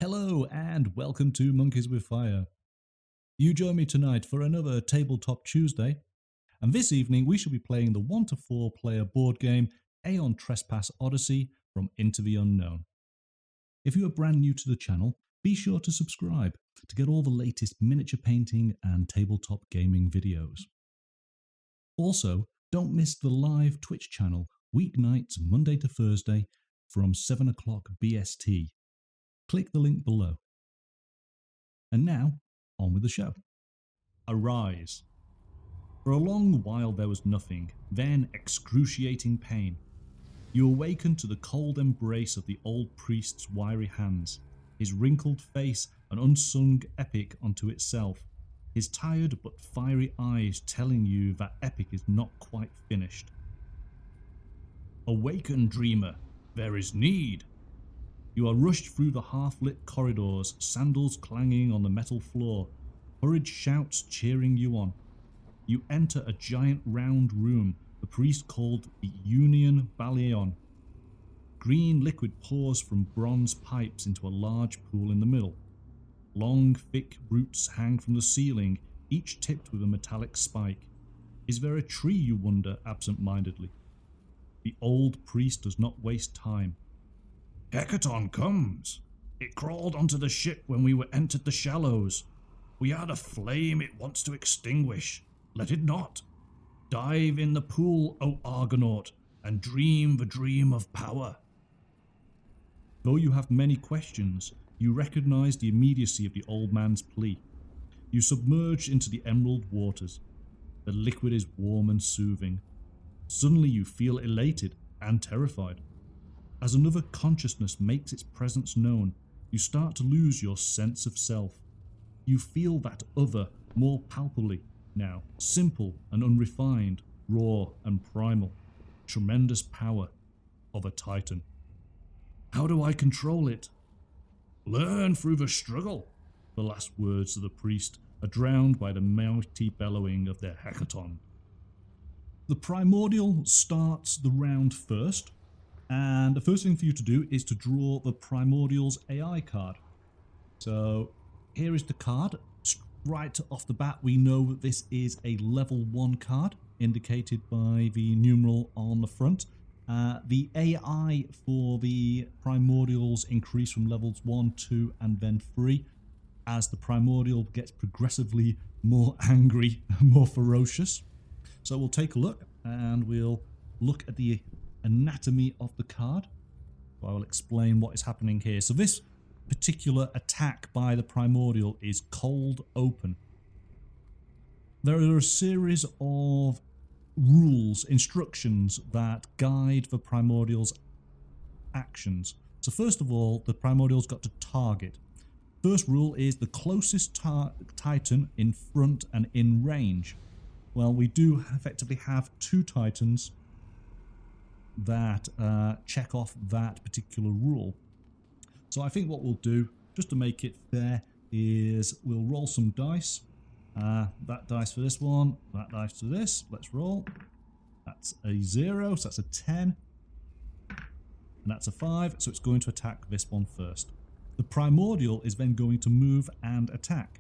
Hello and welcome to Monkeys with Fire. You join me tonight for another Tabletop Tuesday, and this evening we shall be playing the 1 to 4 player board game Aeon Trespass Odyssey from Into the Unknown. If you are brand new to the channel, be sure to subscribe to get all the latest miniature painting and tabletop gaming videos. Also, don't miss the live Twitch channel weeknights Monday to Thursday from 7 o'clock BST. Click the link below. And now, on with the show. Arise. For a long while there was nothing, then excruciating pain. You awakened to the cold embrace of the old priest's wiry hands, his wrinkled face an unsung epic unto itself, his tired but fiery eyes telling you that epic is not quite finished. Awaken, dreamer, there is need. You are rushed through the half-lit corridors, sandals clanging on the metal floor, hurried shouts cheering you on. You enter a giant round room the priest called the Union Balion. Green liquid pours from bronze pipes into a large pool in the middle. Long, thick roots hang from the ceiling, each tipped with a metallic spike. Is there a tree, you wonder absent-mindedly? The old priest does not waste time. Hekaton comes. It crawled onto the ship when we were entered the shallows. We had a flame it wants to extinguish. Let it not. Dive in the pool, O Argonaut, and dream the dream of power. Though you have many questions, you recognize the immediacy of the old man's plea. You submerge into the emerald waters. The liquid is warm and soothing. Suddenly you feel elated and terrified. As another consciousness makes its presence known, you start to lose your sense of self. You feel that other more palpably now, simple and unrefined, raw and primal, tremendous power of a titan. How do I control it? Learn through the struggle. The last words of the priest are drowned by the mighty bellowing of their Hekaton. The Primordial starts the round first. And the first thing for you to do is to draw the Primordial's AI card. So here is the card. Right off the bat, we know that this is a level 1 card, indicated by the numeral on the front. The AI for the Primordials increase from levels 1, 2, and then 3, as the Primordial gets progressively more angry and more ferocious. So we'll take a look, and we'll look at the anatomy of the card. So I will explain what is happening here. So this particular attack by the Primordial is cold open. There are a series of rules, instructions that guide the Primordial's actions. So first of all, the Primordial's got to target. First rule is the closest titan in front and in range. Well, we do effectively have 2 titans that check off that particular rule. So I think what we'll do, just to make it fair, is we'll roll some dice. That dice for this one, that dice for this. Let's roll. That's a 0, so that's a 10. And that's a 5, so it's going to attack this one first. The Primordial is then going to move and attack.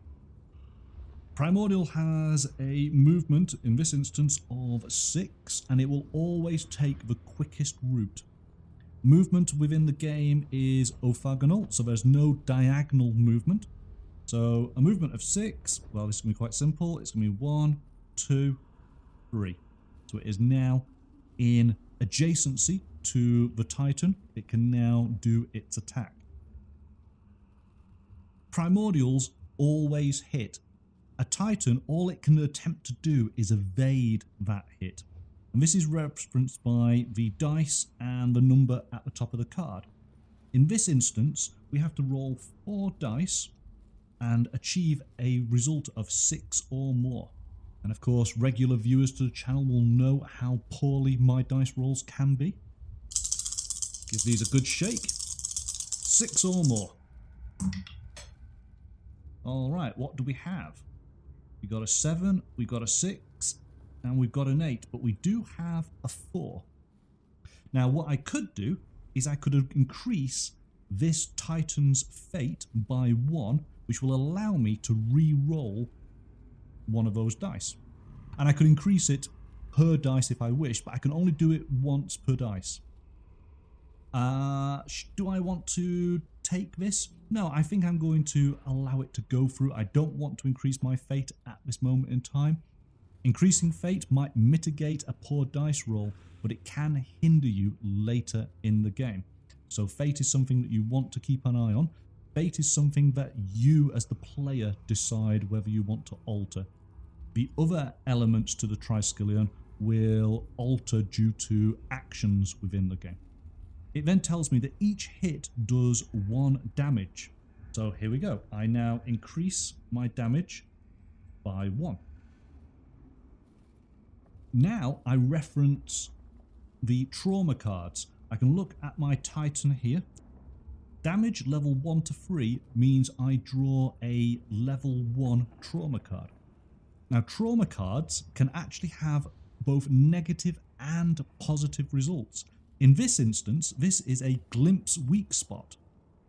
Primordial has a movement, in this instance, of 6, and it will always take the quickest route. Movement within the game is orthogonal, so there's no diagonal movement. So a movement of 6, well, this is going to be quite simple. It's going to be 1, 2, 3. So it is now in adjacency to the Titan. It can now do its attack. Primordials always hit. A Titan, all it can attempt to do is evade that hit. And this is referenced by the dice and the number at the top of the card. In this instance, we have to roll 4 dice and achieve a result of 6 or more. And of course, regular viewers to the channel will know how poorly my dice rolls can be. Give these a good shake. 6 or more. Alright, what do we have? We got a 7, we got a 6, and we've got an 8, but we do have a 4. Now what I could do is I could increase this Titan's fate by 1, which will allow me to re-roll one of those dice. And I could increase it per dice if I wish, but I can only do it once per dice. Do I want to take this? No, I think I'm going to allow it to go through. I don't want to increase my fate at this moment in time. Increasing fate might mitigate a poor dice roll, but it can hinder you later in the game. So fate is something that you want to keep an eye on. Fate is something that you as the player decide whether you want to alter. The other elements to the Triskelion will alter due to actions within the game. It then tells me that each hit does 1 damage. So here we go. I now increase my damage by 1. Now I reference the trauma cards. I can look at my Titan here. Damage level 1 to 3 means I draw a level 1 trauma card. Now trauma cards can actually have both negative and positive results. In this instance, this is a glimpse weak spot.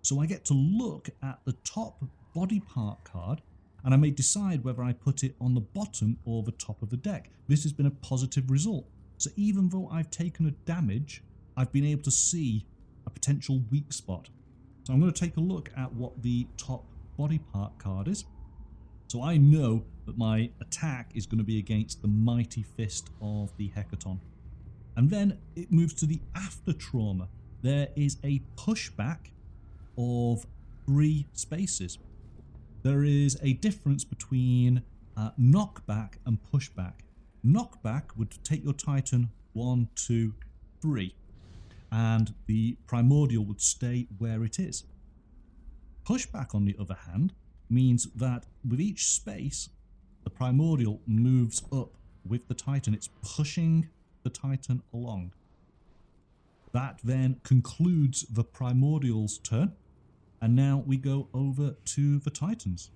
So I get to look at the top body part card and I may decide whether I put it on the bottom or the top of the deck. This has been a positive result. So even though I've taken a damage, I've been able to see a potential weak spot. So I'm going to take a look at what the top body part card is. So I know that my attack is going to be against the mighty fist of the Hekaton. And then it moves to the after trauma. There is a pushback of 3 spaces. There is a difference between knockback and pushback. Knockback would take your Titan 1, 2, 3, and the Primordial would stay where it is. Pushback, on the other hand, means that with each space, the Primordial moves up with the Titan. It's pushing the Titan along. That then concludes the Primordial's turn, and now we go over to the Titans.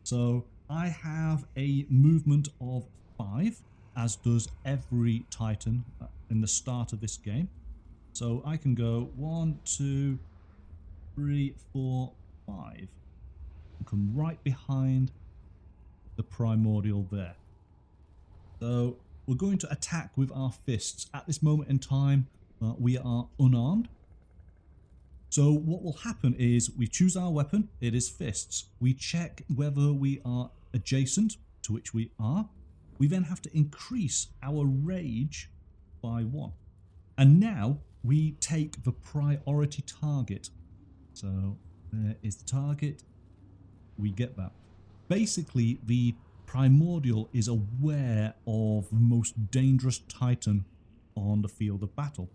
So I have a movement of 5, as does every Titan in the start of this game. So I can go 1, 2, 3, 4, 5. And come right behind the Primordial there. So we're going to attack with our fists. At this moment in time, we are unarmed. So what will happen is we choose our weapon. It is fists. We check whether we are adjacent, to which we are. We then have to increase our rage by 1. And now we take the priority target. So there is the target. We get that. Basically, the Primordial is aware of the most dangerous Titan on the field of battle.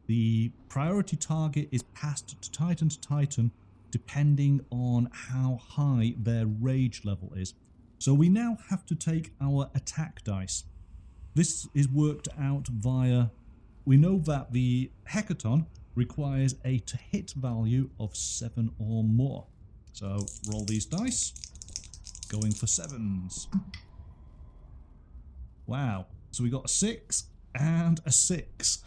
The priority target is passed to Titan depending on how high their rage level is. So we now have to take our attack dice. This is worked out via, we know that the Hekaton requires a to hit value of 7 or more. So roll these dice, going for 7s. Wow, so we got a 6 and a 6.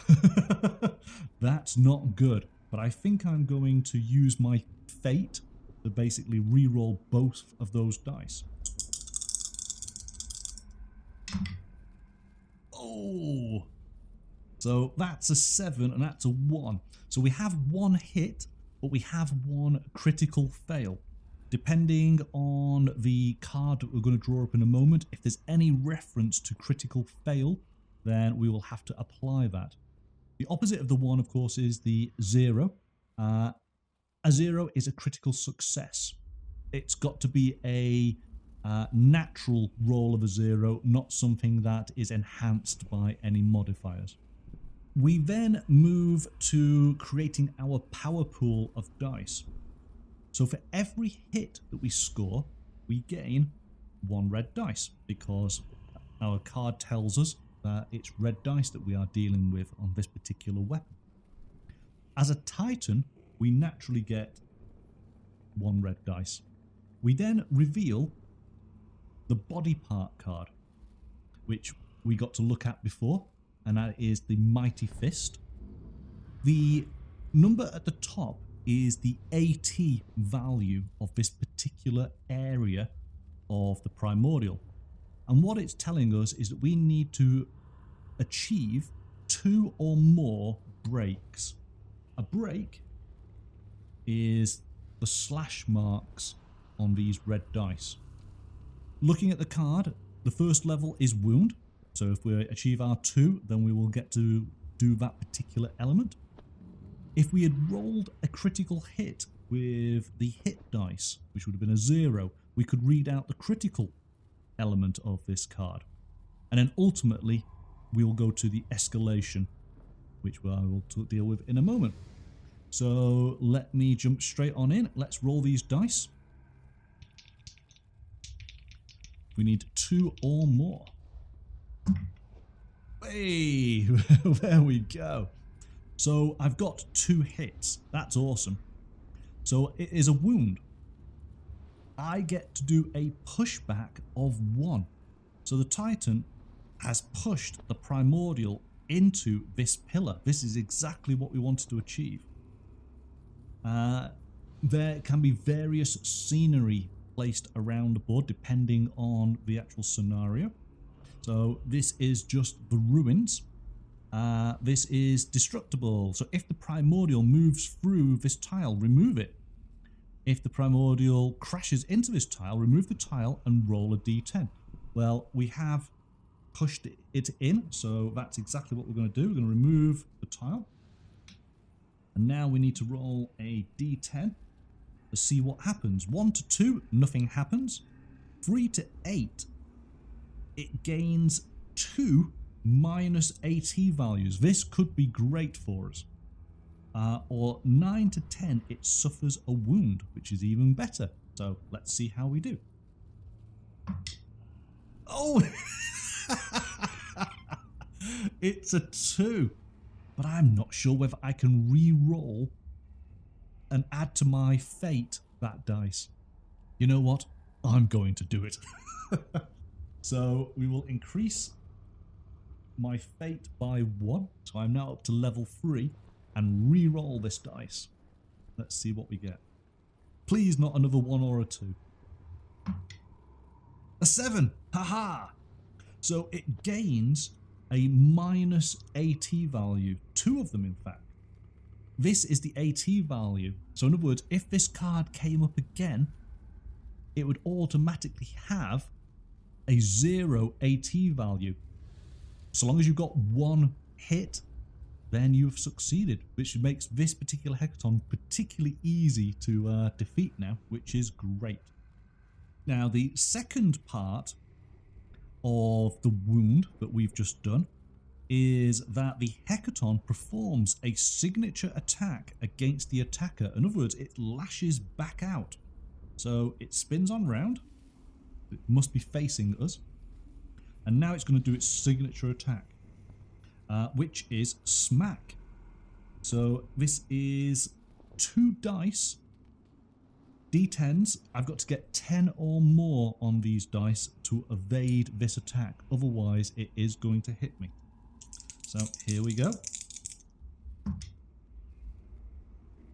That's not good, but I think I'm going to use my fate to basically re-roll both of those dice. Oh, so that's a 7 and that's a 1. So we have 1 hit, but we have 1 critical fail. Depending on the card that we're going to draw up in a moment, if there's any reference to critical fail, then we will have to apply that. The opposite of the 1, of course, is the 0. A 0 is a critical success. It's got to be a natural roll of a 0, not something that is enhanced by any modifiers. We then move to creating our power pool of dice. So for every hit that we score, we gain 1 red dice, because our card tells us that it's red dice that we are dealing with on this particular weapon. As a Titan, we naturally get 1 red dice. We then reveal the body part card, which we got to look at before, and that is the Mighty Fist. The number at the top is the AT value of this particular area of the Primordial. And what it's telling us is that we need to achieve 2 or more breaks. A break is the slash marks on these red dice. Looking at the card, the first level is wound. So if we achieve our 2, then we will get to do that particular element. If we had rolled a critical hit with the hit dice, which would have been a 0, we could read out the critical element of this card. And then ultimately, we will go to the escalation, which I will deal with in a moment. So let me jump straight on in. Let's roll these dice. We need 2 or more. Hey, there we go. So I've got 2 hits. That's awesome. So it is a wound. I get to do a pushback of 1. So the Titan has pushed the Primordial into this pillar. This is exactly what we wanted to achieve. There can be various scenery placed around the board depending on the actual scenario. So this is just the ruins. This is destructible. So if the Primordial moves through this tile, remove it. If the Primordial crashes into this tile, remove the tile and roll a d10. Well, we have pushed it in, so that's exactly what we're going to do. We're going to remove the tile. And now we need to roll a d10 to see what happens. 1 to 2, nothing happens. 3 to 8, it gains 2 minus AT values. This could be great for us. Or 9 to 10, it suffers a wound, which is even better. So let's see how we do. Oh! It's a 2. But I'm not sure whether I can re-roll and add to my fate that dice. You know what? I'm going to do it. So we will increase my fate by 1. So I'm now up to level 3 and re-roll this dice. Let's see what we get. Please not another 1 or a 2. A 7. Haha. So it gains a minus AT value. 2 of them, in fact. This is the AT value. So in other words, if this card came up again, it would automatically have a 0 AT value. So long as you've got 1 hit, then you have succeeded, which makes this particular Hekaton particularly easy to defeat now, which is great. Now, the second part of the wound that we've just done is that the Hekaton performs a signature attack against the attacker. In other words, it lashes back out. So it spins on round. It must be facing us. And now it's going to do its signature attack, which is smack. So this is 2 dice, d10s. I've got to get 10 or more on these dice to evade this attack. Otherwise, it is going to hit me. So here we go.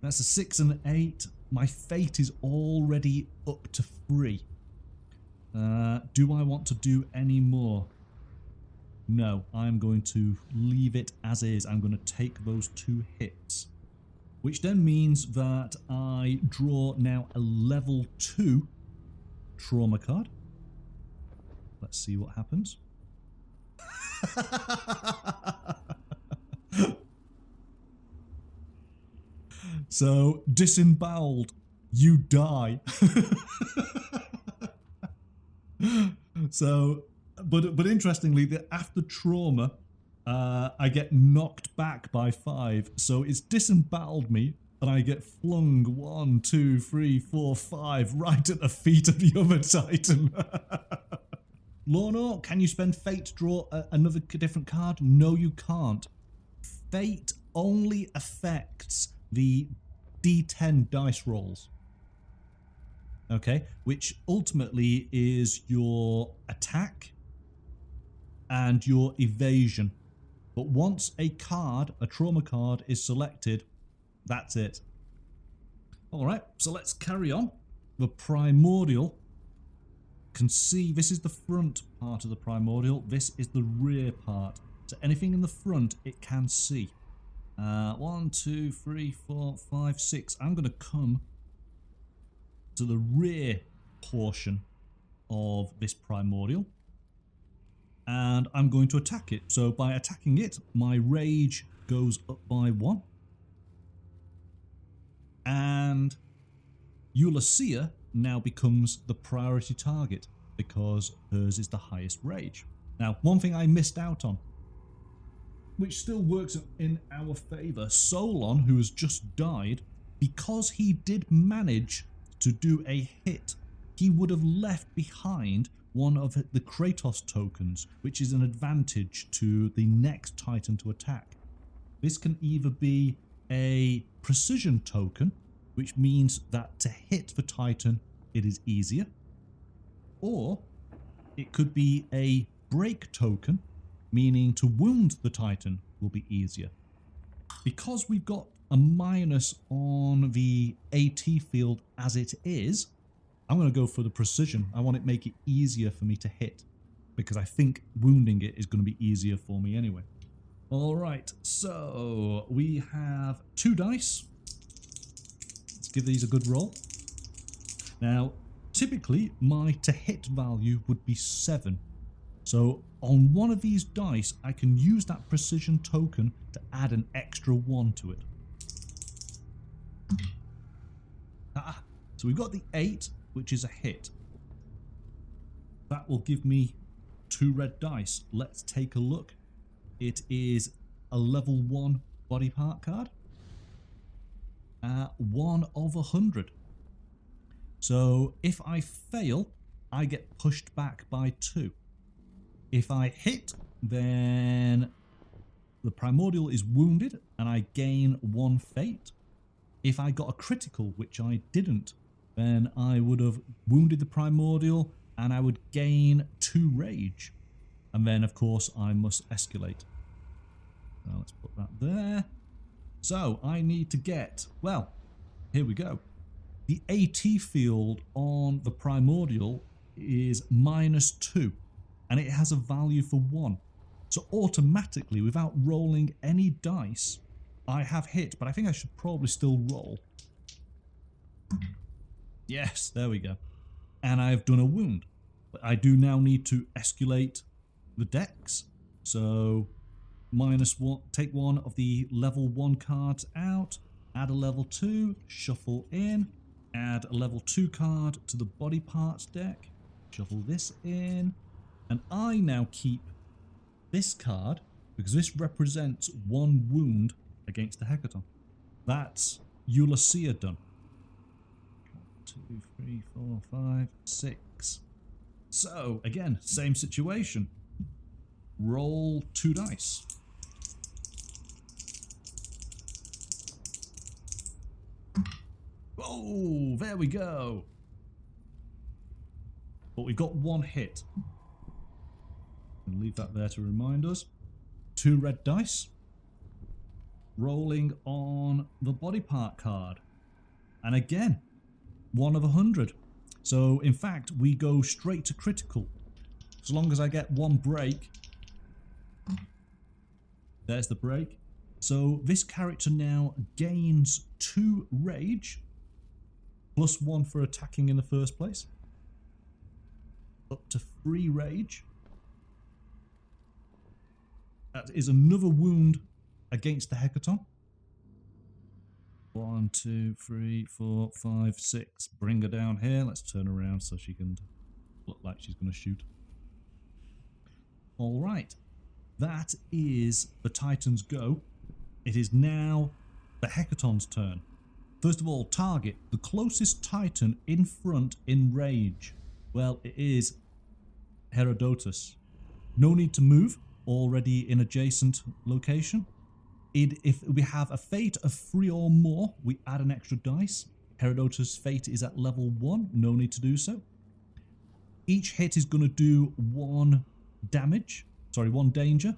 That's a 6 and an 8. My fate is already up to 3. Do I want to do any more? No, I'm going to leave it as is. I'm going to take those 2 hits. Which then means that I draw now a level 2 trauma card. Let's see what happens. So, disemboweled, you die. So, but interestingly, after trauma, I get knocked back by 5. So it's disemboweled me, and I get flung 1, 2, 3, 4, 5 right at the feet of the other Titan. Lorna, can you spend fate to draw another different card? No, you can't. Fate only affects the D10 dice rolls. Okay, which ultimately is your attack and your evasion. But once a card, a trauma card, is selected, that's it. Alright, so let's carry on. The Primordial can see, this is the front part of the Primordial, this is the rear part. So anything in the front, it can see. 1, 2, 3, 4, 5, 6. I'm going to come to the rear portion of this Primordial. And I'm going to attack it. So by attacking it, my rage goes up by 1. And Ulysses now becomes the priority target because hers is the highest rage. Now, one thing I missed out on, which still works in our favour, Solon, who has just died, because he did manage to do a hit, he would have left behind one of the Kratos tokens, which is an advantage to the next Titan to attack. This can either be a precision token, which means that to hit the Titan it is easier, or it could be a break token, meaning to wound the Titan will be easier. Because we've got a minus on the AT field as it is, I'm going to go for the precision. I want it to make it easier for me to hit, because I think wounding it is going to be easier for me anyway. Alright, so we have 2 dice. Let's give these a good roll. Now, typically my to hit value would be 7. So on one of these dice, I can use that precision token to add an extra 1 to it. So we've got the 8, which is a hit. That will give me 2 red dice. Let's take a look. It is a level 1 body part card. 1 of 100. So if I fail, I get pushed back by 2. If I hit, then the Primordial is wounded and I gain 1 fate. If I got a critical, which I didn't, then I would have wounded the Primordial and I would gain 2 rage. And then, of course, I must escalate. So let's put that there. So I need to get, well, here we go. The AT field on the Primordial is -2, and it has a value for 1. So automatically, without rolling any dice, I have hit, but I think I should probably still roll. Yes, there we go. And I've done a wound. But I do now need to escalate the decks. So -1, take 1 of the level 1 cards out, add a level 2, shuffle in, add a level 2 card to the body parts deck, shuffle this in, and I now keep this card because this represents 1 wound against the Hekaton. That's Ulysses done. 1, 2, 3, 4, 5, 6. So, again, same situation. Roll 2 dice. Oh, there we go. But we've got 1 hit. I'll leave that there to remind us. 2 red dice. Rolling on the body part card. And again, 1 of 100. So, in fact, we go straight to critical. As long as I get 1 break. There's the break. So, this character now gains 2 rage. +1 for attacking in the first place. Up to 3 rage. That is another wound against the Hekaton. 1, 2, 3, 4, 5, 6. Bring her down here. Let's turn around so she can look like she's going to shoot. Alright. That is the Titan's go. It is now the Hekaton's turn. First of all, target the closest Titan in front in rage. Well, it is Herodotus. No need to move. Already in adjacent location. If we have a fate of 3 or more, we add an extra dice. Herodotus' fate is at level 1. No need to do so. Each hit is going to do 1 damage. Sorry, 1 danger.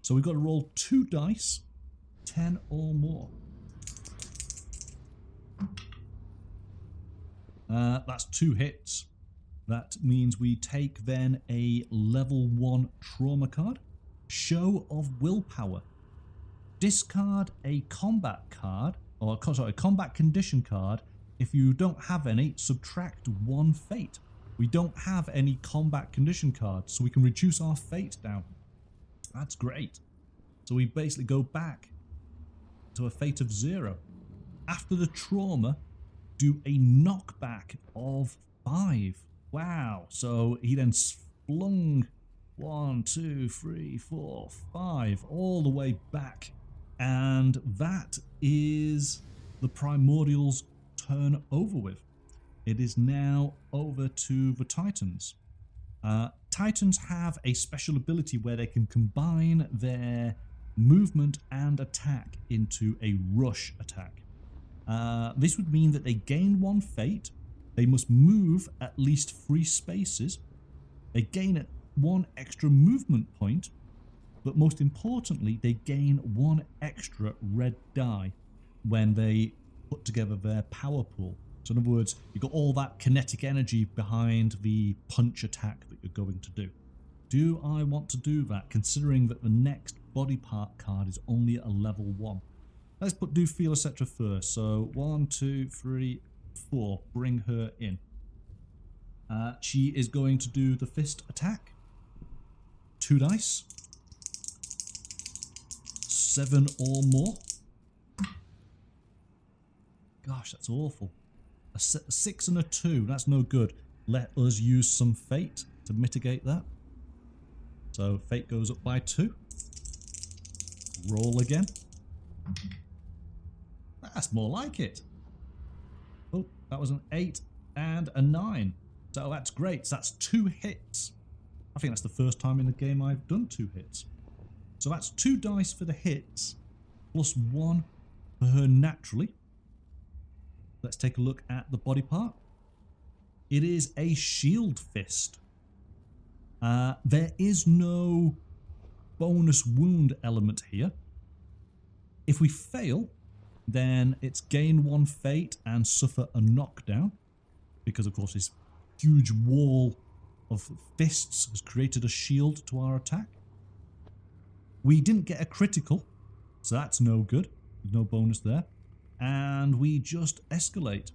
So we've got to roll 2 dice. 10 or more. That's 2 hits. That means we take then a level 1 trauma card. Show of Willpower. Discard a combat card, or sorry, a combat condition card. If you don't have any, subtract 1 fate. We don't have any combat condition cards, so we can reduce our fate down. That's great. So we basically go back to a fate of 0. After the trauma, do a knockback of 5. Wow. So he then flung 1, 2, 3, 4, 5 all the way back. And that is the Primordials' turn over with. It is now over to the Titans. Titans have a special ability where they can combine their movement and attack into a rush attack. This would mean that they gain 1 fate, they must move at least 3 spaces, they gain 1 extra movement point, but most importantly, they gain 1 extra red die when they put together their power pool. So in other words, you've got all that kinetic energy behind the punch attack that you're going to do. Do I want to do that, considering that the next body part card is only a level 1? Let's do Feel Etc. first. So 1, 2, 3, 4. Bring her in. She is going to do the fist attack. 2 dice. 7 or more. Gosh, that's awful. A 6 and a 2. That's no good. Let us use some fate to mitigate that. So fate goes up by 2. Roll again. That's more like it. Oh, that was an 8 and a 9. So that's great. So that's 2 hits. I think that's the first time in the game I've done 2 hits. So that's 2 dice for the hits, plus 1 for her naturally. Let's take a look at the body part. It is a shield fist. There is no bonus wound element here. If we fail, then it's gain 1 fate and suffer a knockdown, because of course this huge wall of fists has created a shield to our attack. We didn't get a critical, so that's no good. There's no bonus there. And we just escalate.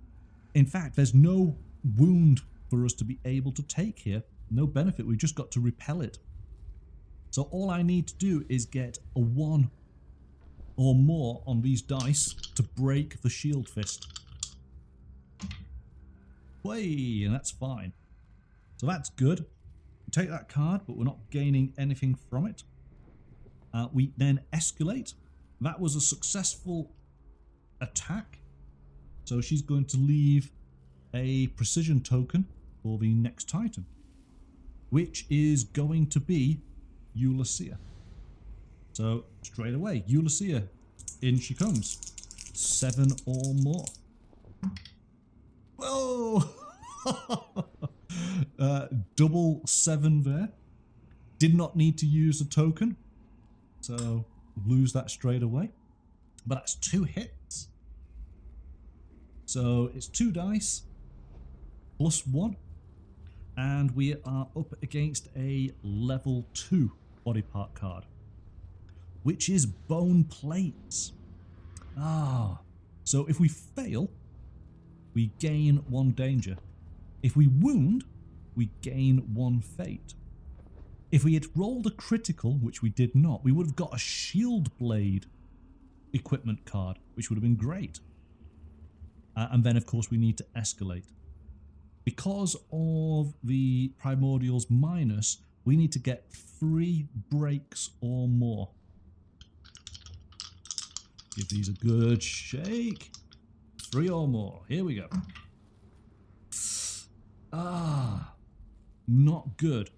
In fact, there's no wound for us to be able to take here. No benefit, we just got to repel it. So all I need to do is get a 1 or more on these dice to break the shield fist. Way, and that's fine. So that's good. We take that card, but we're not gaining anything from it. We then escalate. That was a successful attack. So she's going to leave a precision token for the next Titan, which is going to be Ulysses. So straight away, Ulysses, in she comes. 7 or more. Whoa! Double 7 there. Did not need to use a token, so lose that straight away. But that's 2 hits. So it's 2 dice plus 1. And we are up against a level 2 body part card, which is bone plates. So if we fail, we gain 1 danger. If we wound, we gain 1 fate. If we had rolled a critical, which we did not, we would have got a shield blade equipment card, which would have been great. And then of course we need to escalate. Because of the Primordials minus, we need to get 3 breaks or more. Give these a good shake. 3 or more. Here we go. Not good.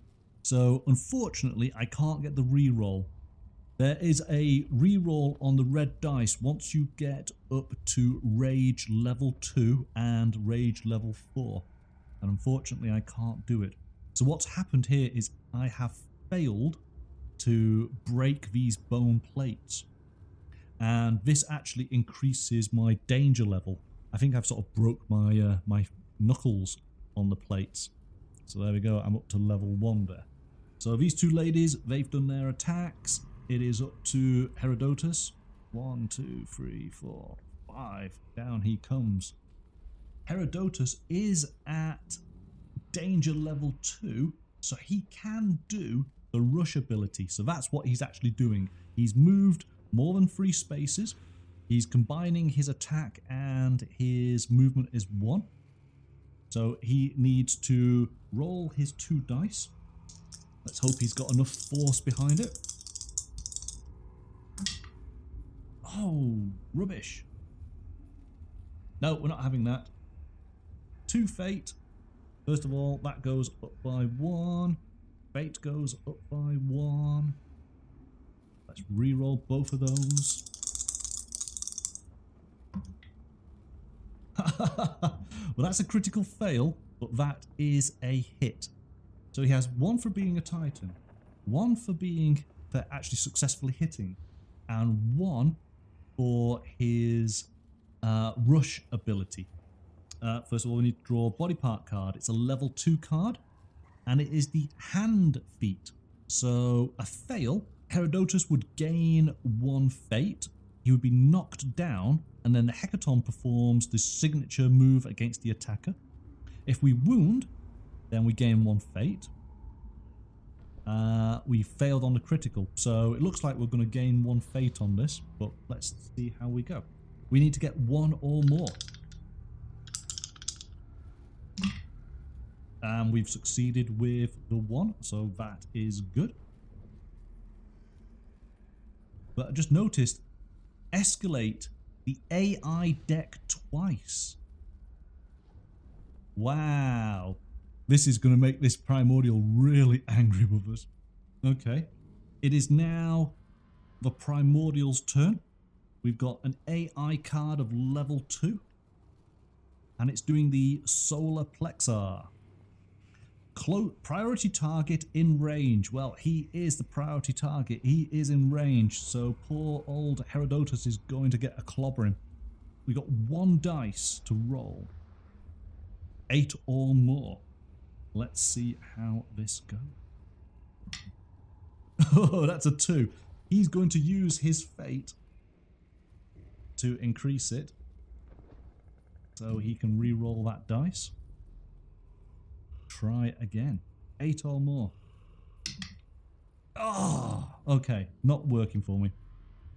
So unfortunately, I can't get the reroll. There is a reroll on the red dice once you get up to Rage level 2 and Rage level 4. And unfortunately, I can't do it. So what's happened here is I have failed to break these bone plates. And this actually increases my danger level. I think I've sort of broke my my knuckles on the plates. So there we go, I'm up to level 1 there. So these two ladies, they've done their attacks. It is up to Herodotus. 1, 2, 3, 4, 5. Down he comes. Herodotus is at danger level 2, so he can do the rush ability. So that's what he's actually doing. He's moved more than 3 spaces. He's combining his attack and his movement is 1. So he needs to roll his 2 dice. Let's hope he's got enough force behind it. Oh, rubbish. No, we're not having that. 2 fate. First of all, that goes up by 1. Fate goes up by 1. Let's re-roll both of those. Well, that's a critical fail, but that is a hit. So he has 1 for being a Titan, 1 for actually successfully hitting, and 1 for his rush ability. First of all, we need to draw a body part card. It's a level 2 card, and it is the hand feat. So a fail, Herodotus would gain 1 fate. He would be knocked down, and then the Hekaton performs the signature move against the attacker. If we wound, then we gain 1 fate. We failed on the critical, so it looks like we're going to gain 1 fate on this, but let's see how we go. We need to get 1 or more. And we've succeeded with the 1, so that is good. But I just noticed, escalate the AI deck twice. Wow. This is going to make this Primordial really angry with us. Okay. It is now the Primordial's turn. We've got an AI card of level 2. And it's doing the Solar Plexar. Priority target in range. Well, he is the priority target. He is in range. So poor old Herodotus is going to get a clobbering. We got 1 dice to roll. 8 or more. Let's see how this goes. Oh, that's a 2. He's going to use his fate to increase it. So he can re-roll that dice. Try again. 8 or more. Oh, okay. Not working for me.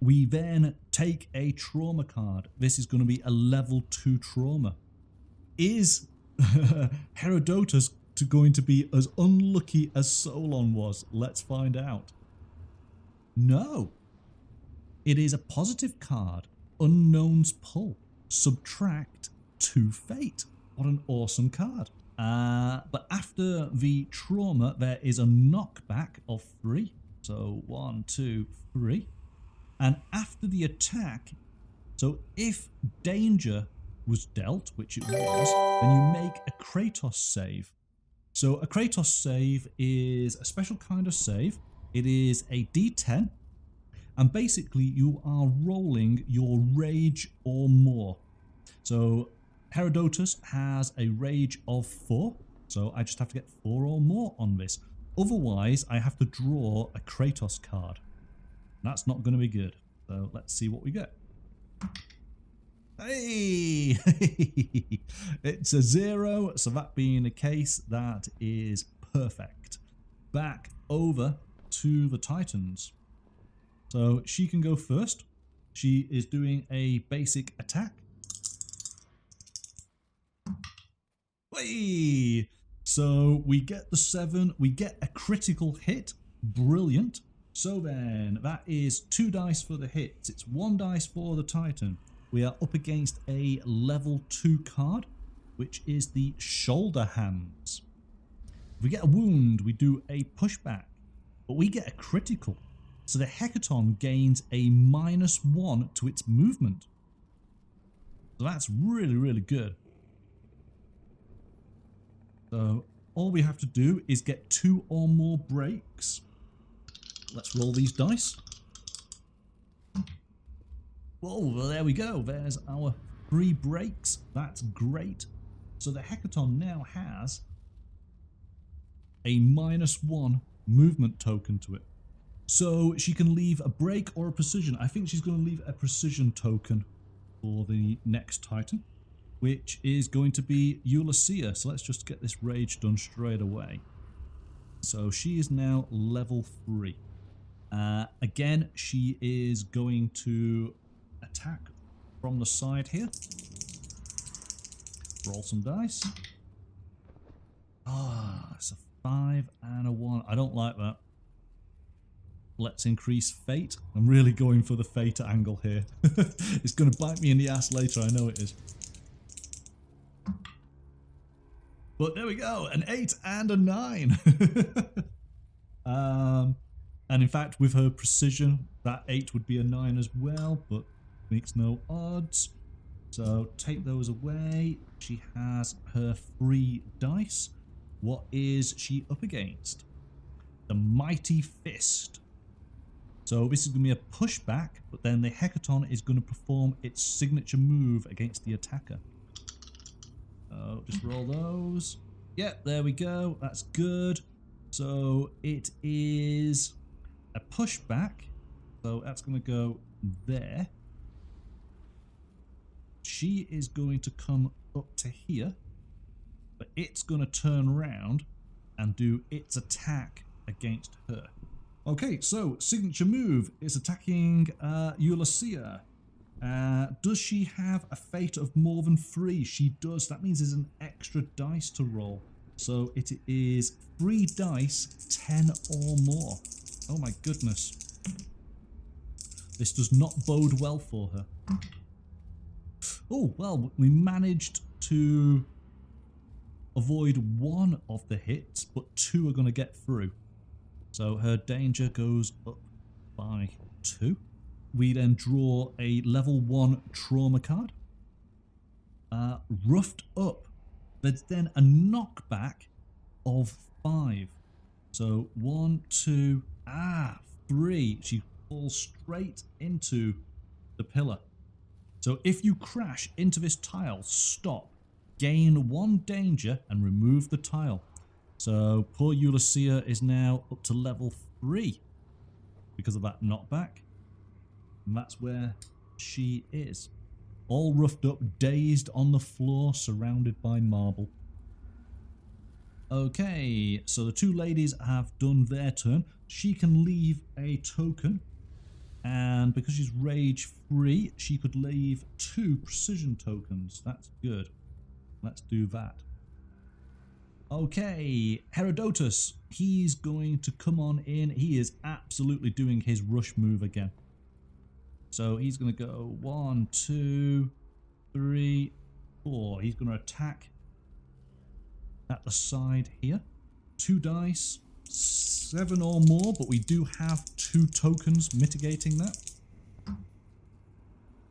We then take a trauma card. This is going to be a level 2 trauma. Is Herodotus going to be as unlucky as Solon was? Let's find out. No. It is a positive card. Unknown's Pull. Subtract 2 fate. What an awesome card. But after the trauma, there is a knockback of 3. So 1, 2, 3. And after the attack, so if danger was dealt, which it was, then you make a Kratos save. So a Kratos save is a special kind of save. It is a D10. And basically you are rolling your rage or more. So Herodotus has a rage of 4, so I just have to get 4 or more on this. Otherwise, I have to draw a Kratos card. That's not going to be good. So let's see what we get. Hey! It's a 0, so that being the case, that is perfect. Back over to the Titans. So she can go first. She is doing a basic attack. Hey! So we get the 7, we get a critical hit. Brilliant. So then, that is 2 dice for the hits. It's 1 dice for the Titan. We are up against a level 2 card, which is the Shoulder Hands. If we get a wound, we do a pushback, but we get a critical. So the Hekaton gains a -1 to its movement. So that's really, really good. So all we have to do is get 2 or more breaks. Let's roll these dice. Whoa, well, there we go. There's our 3 breaks. That's great. So the Hekaton now has a -1 movement token to it. So she can leave a break or a precision. I think she's going to leave a precision token for the next Titan, which is going to be Ulysses. So let's just get this rage done straight away. So she is now level 3. Again, she is going to attack from the side here. Roll some dice. Ah, it's a 5 and a 1. I don't like that. Let's increase fate. I'm really going for the fate angle here. It's going to bite me in the ass later, I know it is. But there we go, an 8 and a 9. And in fact, with her precision, that 8 would be a 9 as well, but makes no odds. So take those away. She has her 3 dice. What is she up against? The Mighty Fist. So this is going to be a pushback, but then the Hekaton is going to perform its signature move against the attacker. So just roll those. Yep, there we go. That's good. So it is a pushback. So that's going to go there. She is going to come up to here. But it's going to turn around and do its attack against her. Okay, so signature move is attacking Ulysses. Does she have a fate of more than 3? She does. That means there's an extra dice to roll. So it is 3 dice, 10 or more. Oh my goodness. This does not bode well for her. Oh, well, we managed to avoid 1 of the hits, but 2 are going to get through. So her danger goes up by 2. We then draw a level 1 trauma card. Roughed up. There's then a knockback of 5. So 1, 2, 3. She falls straight into the pillar. So if you crash into this tile, stop. Gain 1 danger and remove the tile. So poor Ulysses is now up to level 3 because of that knockback. And that's where she is. All roughed up, dazed on the floor, surrounded by marble. Okay, so the 2 ladies have done their turn. She can leave a token. And because she's rage free, she could leave 2 precision tokens. That's good. Let's do that. Okay, Herodotus. He's going to come on in. He is absolutely doing his rush move again. So he's going to go 1, 2, 3, 4. He's going to attack at the side here. 2 dice, 7 or more, but we do have 2 tokens mitigating that.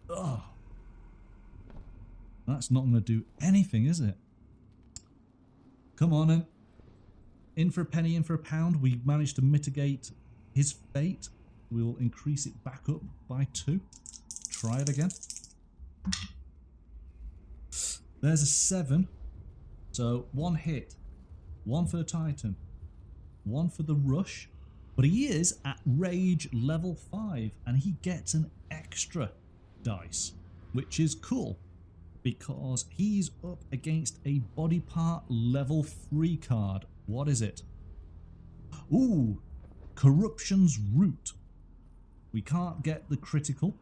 Ugh. That's not going to do anything, is it? Come on in. In for a penny, in for a pound. We managed to mitigate his fate. We'll increase it back up by 2. Try it again. There's a 7. So 1 hit. 1 for the Titan. 1 for the rush. But he is at rage level 5. And he gets an extra dice. Which is cool. Because he's up against a body part level 3 card. What is it? Ooh. Corruption's Root. We can't get the critical.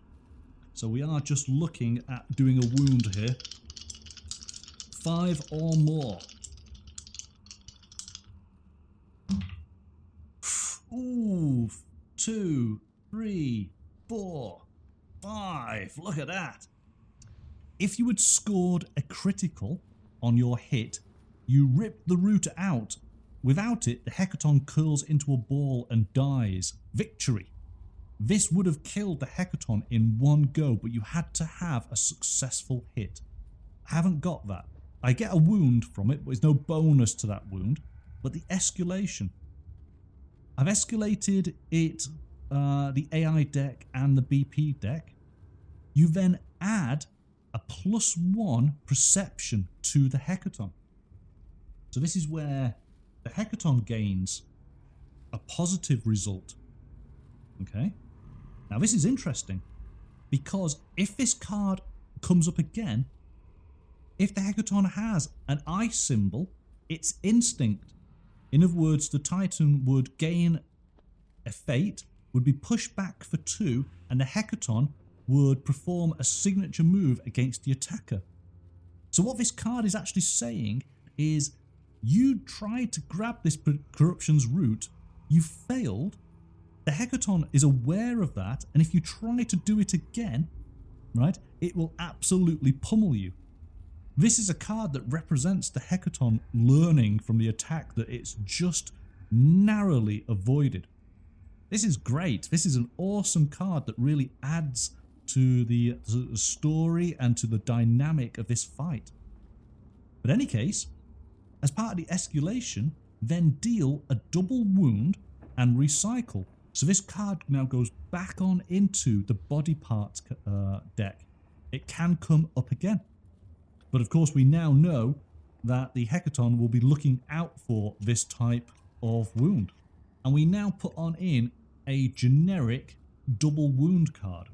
So we are just looking at doing a wound here. 5 or more. Ooh. 2, 3, 4, 5. Look at that. If you had scored a critical on your hit, you rip the root out. Without it, the Hekaton curls into a ball and dies. Victory. This would have killed the Hekaton in 1 go, but you had to have a successful hit. I haven't got that. I get a wound from it, but there's no bonus to that wound. But the escalation. I've escalated it, the AI deck and the BP deck. You then add a +1 perception to the Hekaton. So this is where the Hekaton gains a positive result. Okay. Now this is interesting because if this card comes up again, if the Hekaton has an eye symbol, it's instinct. In other words, the Titan would gain a fate, would be pushed back for 2, and the Hekaton would perform a signature move against the attacker. So what this card is actually saying is you tried to grab this corruption's root, you failed, the Hekaton is aware of that, and if you try to do it again, right, it will absolutely pummel you. This is a card that represents the Hekaton learning from the attack that it's just narrowly avoided. This is great. This is an awesome card that really adds to the story and to the dynamic of this fight. But in any case, as part of the escalation, then deal a double wound and recycle. So this card now goes back on into the body parts deck. It can come up again. But of course we now know that the Hekaton will be looking out for this type of wound. And we now put on in a generic double wound card.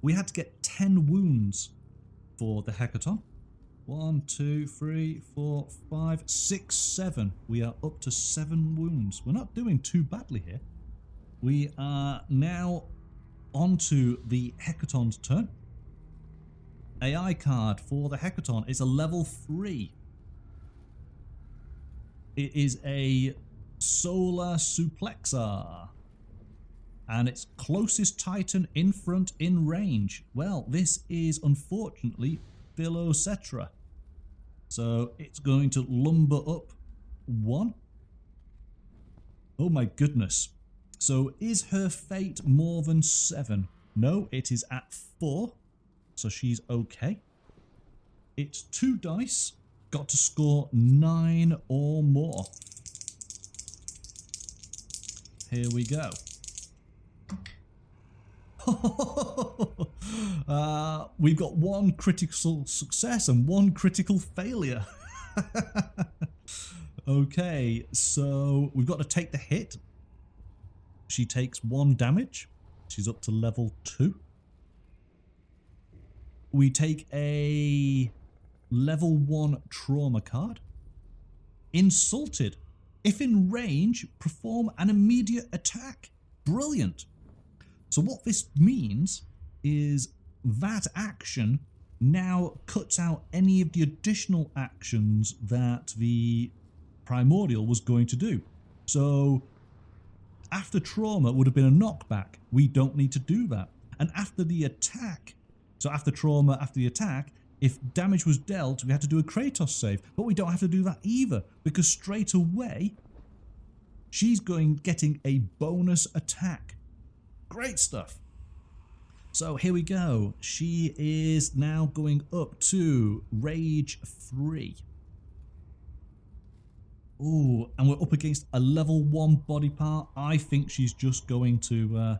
We had to get 10 wounds for the Hekaton. 1, 2, 3, 4, 5, 6, 7. We are up to 7 wounds. We're not doing too badly here. We are now onto the Hekaton's turn. AI card for the Hekaton is a level 3. It is a Solar Suplexer. And its closest Titan in front in range. Well, this is unfortunately Philocetra. So it's going to lumber up 1. Oh my goodness. So is her fate more than 7? No, it is at 4. So she's okay. It's 2 dice. Got to score 9 or more. Here we go. We've got 1 critical success and 1 critical failure. Okay, so we've got to take the hit. She takes 1 damage. She's up to level 2. We take a level 1 trauma card. Insulted. If in range, perform an immediate attack. Brilliant. So what this means is that action now cuts out any of the additional actions that the Primordial was going to do. So after trauma would have been a knockback. We don't need to do that. And after the attack, so after trauma, after the attack, if damage was dealt, we had to do a Kratos save. But we don't have to do that either, because straight away, she's getting a bonus attack. Great stuff. So here we go. She is now going up to Rage 3. Ooh, and we're up against a level 1 body part. I think she's just going to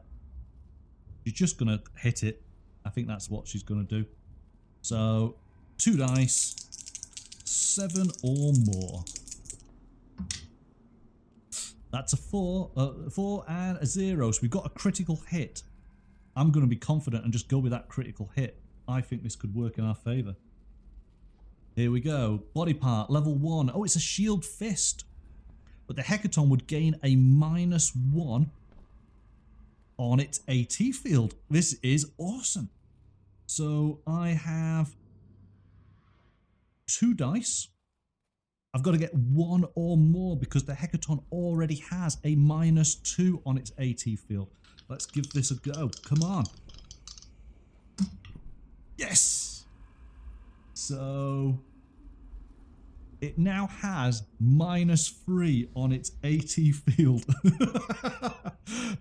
hit it. I think that's what she's going to do. So 2 dice, 7 or more. That's a 4 and a 0. So we've got a critical hit. I'm going to be confident and just go with that critical hit. I think this could work in our favour. Here we go. Body part, level 1. Oh, it's a shield fist. But the Hekaton would gain a -1 on its AT field. This is awesome. So I have 2 dice. I've got to get 1 or more because the Hekaton already has a -2 on its AT field. Let's give this a go. Come on. Yes! So it now has -3 on its AT field.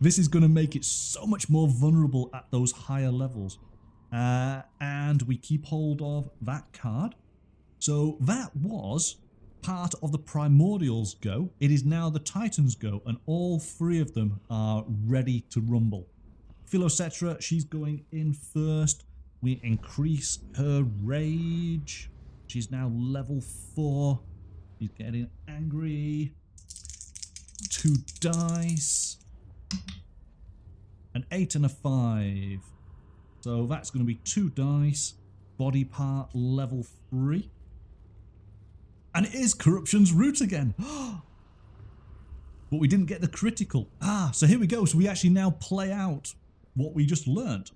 This is going to make it so much more vulnerable at those higher levels. And we keep hold of that card. So that was part of the Primordials go. It is now the Titans go, and all 3 of them are ready to rumble. Philocetra, she's going in first. We increase her rage. She's now level 4. She's getting angry. 2 dice. An 8 and a 5. So that's going to be 2 dice. Body part level 3. And it is Corruption's Root again. But we didn't get the critical. So here we go. So we actually now play out what we just learned.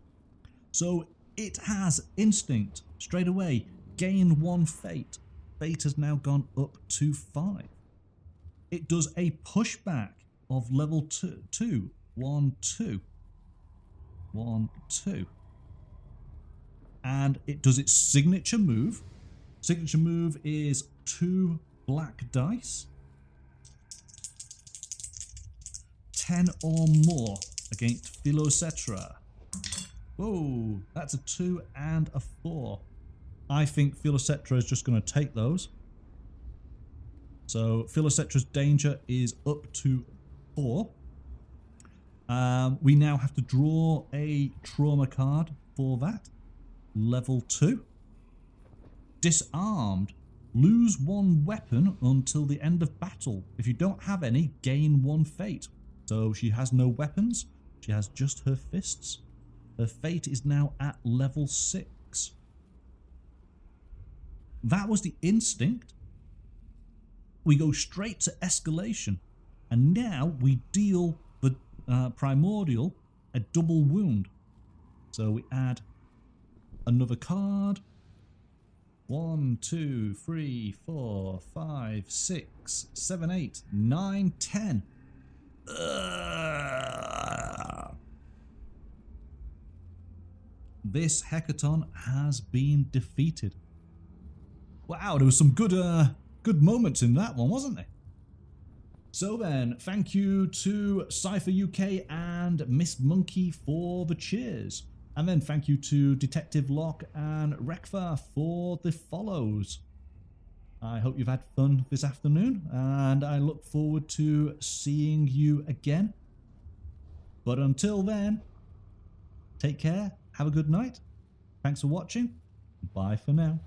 So it has Instinct straight away. Gain 1 fate. Fate has now gone up to 5. It does a pushback of level 2. 1, 2. 1, 2. And it does its signature move. Signature move is 2 black dice. 10 or more against Philocetra. Whoa, that's a 2 and a 4. I think Philocetra is just going to take those. So Philocetra's danger is up to 4. We now have to draw a trauma card for that. Level 2. Disarmed. Lose 1 weapon until the end of battle. If you don't have any, gain 1 fate. So she has no weapons. She has just her fists. Her fate is now at level 6. That was the Instinct. We go straight to Escalation. And now we deal the Primordial a double wound. So we add another card. 1, 2, 3, 4, 5, 6, 7, 8, 9, 10. This Hekaton has been defeated. Wow, there was some good moments in that one, wasn't there? So then, thank you to Cypher UK and Miss Monkey for the cheers. And then thank you to Detective Locke and Rekvar for the follows. I hope you've had fun this afternoon, and I look forward to seeing you again. But until then, take care, have a good night. Thanks for watching. Bye for now.